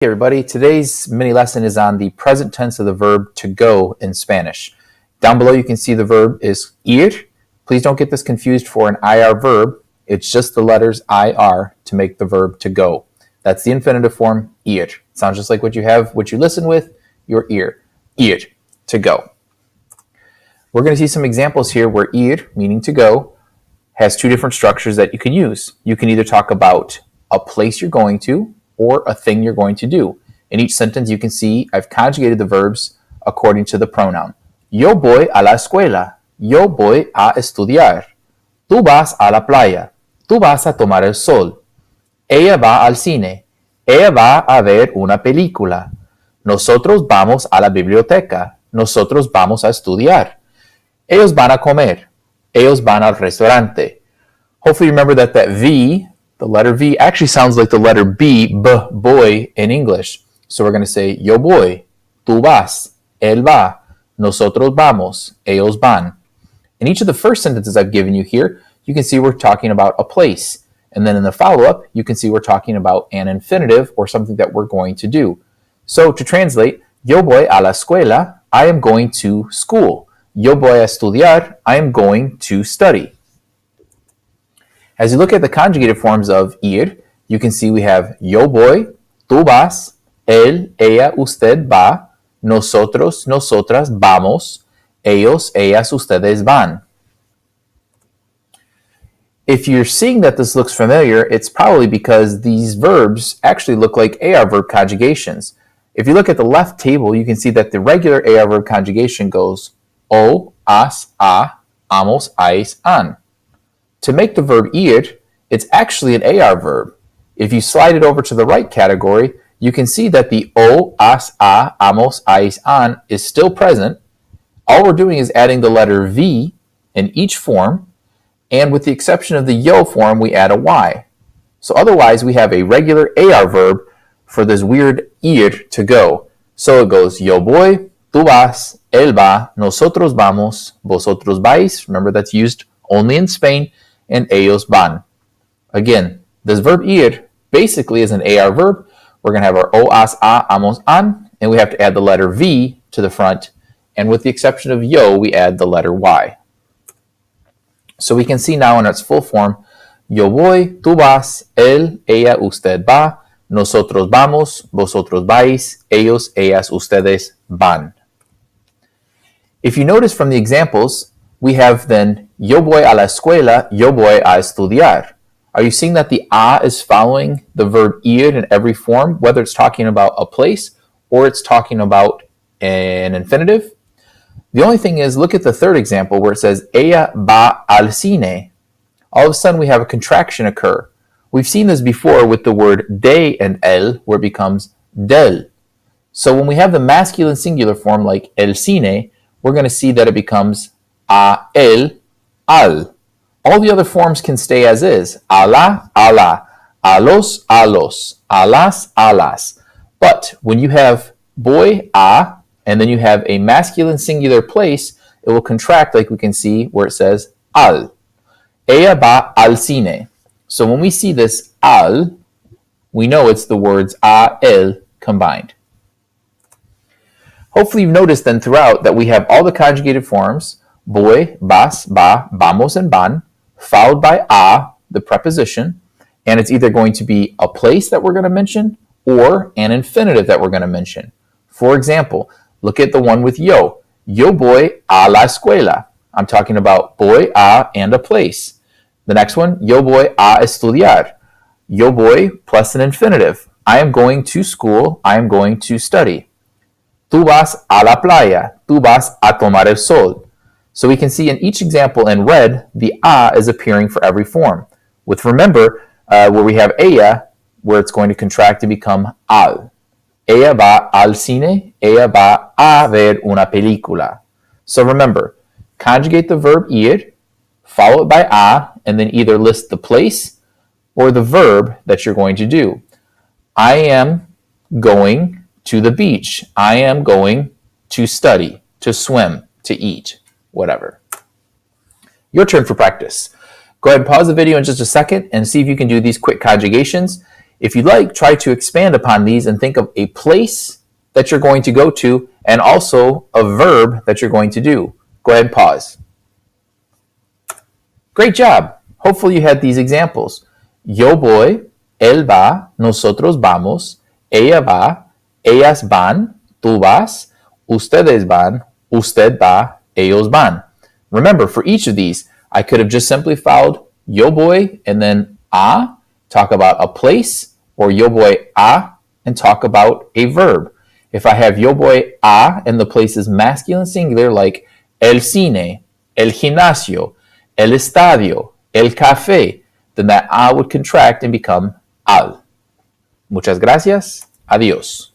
Hey everybody, today's mini lesson is on the present tense of the verb to go in Spanish. Down below you can see the verb is ir. Please don't get this confused for an IR verb. It's just the letters IR to make the verb to go. That's the infinitive form, ir. It sounds just like what you listen with, your ear. Ir, to go. We're going to see some examples here where ir, meaning to go, has two different structures that you can use. You can either talk about a place you're going to, or a thing you're going to do. In each sentence, you can see I've conjugated the verbs according to the pronoun. Yo voy a la escuela. Yo voy a estudiar. Tú vas a la playa. Tú vas a tomar el sol. Ella va al cine. Ella va a ver una película. Nosotros vamos a la biblioteca. Nosotros vamos a estudiar. Ellos van a comer. Ellos van al restaurante. Hopefully you remember that V, the letter V, actually sounds like the letter B, boy, in English. So we're going to say, yo voy, tú vas, él va, nosotros vamos, ellos van. In each of the first sentences I've given you here, you can see we're talking about a place. And then in the follow-up, you can see we're talking about an infinitive or something that we're going to do. So to translate, yo voy a la escuela, I am going to school. Yo voy a estudiar, I am going to study. As you look at the conjugated forms of ir, you can see we have yo voy, tú vas, él, ella, usted va, nosotros, nosotras vamos, ellos, ellas, ustedes van. If you're seeing that this looks familiar, it's probably because these verbs actually look like AR verb conjugations. If you look at the left table, you can see that the regular AR verb conjugation goes o, as, a, amos, ais, an. To make the verb ir, it's actually an AR verb. If you slide it over to the right category, you can see that the o, as, a, amos, ais, an is still present. All we're doing is adding the letter V in each form, and with the exception of the yo form, we add a Y. So otherwise, we have a regular AR verb for this weird ir to go. So it goes yo voy, tú vas, él va, nosotros vamos, vosotros vais. Remember that's used only in Spain. And ellos van. Again, this verb ir basically is an AR verb. We're going to have our o, as, a, amos, an, and we have to add the letter V to the front. And with the exception of yo, we add the letter Y. So we can see now in its full form, yo voy, tú vas, él, ella, usted va, nosotros vamos, vosotros vais, ellos, ellas, ustedes van. If you notice from the examples, we have then yo voy a la escuela, yo voy a estudiar. Are you seeing that the a is following the verb ir in every form, whether it's talking about a place or it's talking about an infinitive? The only thing is, look at the third example where it says ella va al cine. All of a sudden we have a contraction occur. We've seen this before with the word de and el, where it becomes del. So when we have the masculine singular form like el cine, we're going to see that it becomes a, el, al. All the other forms can stay as is. A la, a los, a las. But when you have boy, a, and then you have a masculine singular place, it will contract like we can see where it says al. Ella va al cine. So when we see this al, we know it's the words a, el combined. Hopefully you've noticed then throughout that we have all the conjugated forms, voy, vas, va, vamos, and van, followed by a, the preposition, and it's either going to be a place that we're going to mention or an infinitive that we're going to mention. For example, look at the one with yo. Yo voy a la escuela. I'm talking about voy a and a place. The next one, yo voy a estudiar. Yo voy plus an infinitive. I am going to school. I am going to study. Tú vas a la playa. Tú vas a tomar el sol. So we can see in each example in red, the a is appearing for every form. With remember, where we have ella, where it's going to contract to become al. Ella va al cine. Ella va a ver una película. So remember, conjugate the verb ir, follow it by a, and then either list the place or the verb that you're going to do. I am going to the beach. I am going to study, to swim, to eat, whatever. Your turn for practice. Go ahead and pause the video in just a second and see if you can do these quick conjugations. If you'd like, try to expand upon these and think of a place that you're going to go to and also a verb that you're going to do. Go ahead and pause. Great job. Hopefully you had these examples. Yo voy, él va, nosotros vamos, ella va, ellas van, tú vas, ustedes van, usted va, ellos van. Remember, for each of these, I could have just simply followed yo voy and then a, talk about a place, or yo voy a and talk about a verb. If I have yo voy a and the place is masculine singular, like el cine, el gimnasio, el estadio, el café, then that a would contract and become al. Muchas gracias. Adiós.